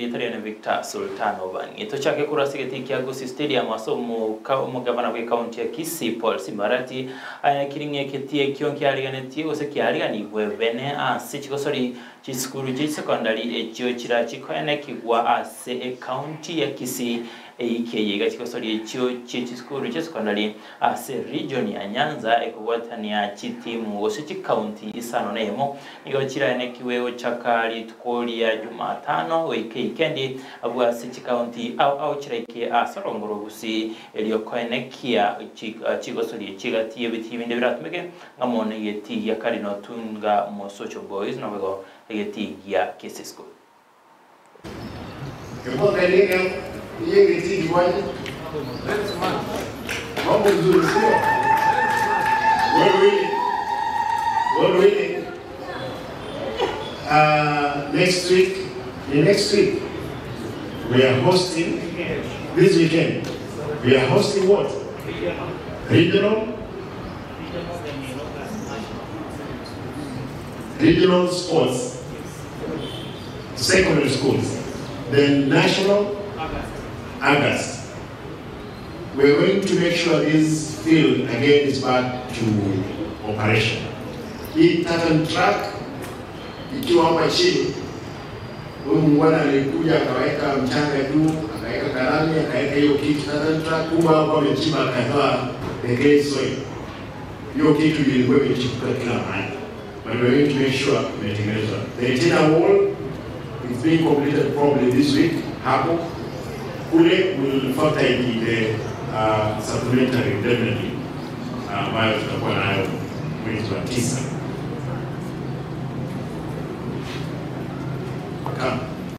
Italian Victor Sultan Obangi chake kurasigeti Kiagosi Stadium asomo mugabana we county ya Kisii Paul Simbarati kiringe ketie kionki aliganetie ose kialigani webene sichiko sori chiskuru chi secondary echo chirachi koene kigwa ase county ya Kisii eke gachiko sori echo chiskuru chi secondary ase region ya Nyanza ekubwatania chitimu ose chi county isano nemo igo chirane kiweo chakali tukoli ya Jumatano weke kendi abwa City County au chireke asarongoro gusi eliokoene kia chigosoli chigati yebiti binde biratumeke ngamone yeti ya Karino Tunga mo Social Boys no bego yeti ya Kisii School kebo kalika yeti diwani mambo nzuri sio wewe next week we are hosting this weekend. We are hosting what? Regional sports, secondary schools, then national August. We're going to make sure this field again is back to operation. Hii tartan track ikiwa hapa chini, huyu mwana alikuja akaweka mchanga juu, akaweka karami, akaweka hiyo kitu tartan track, kumbe hapo amechimba kadhaa the soil. Hiyo kitu ilikuwa imechipuka kila mahali. But we're going to make sure imetengenezwa. The inner wall is being completed probably this week. Hapo kule will factor in the supplementary definitely ambayo tutakuwa nayo mwezi wa 9. Come.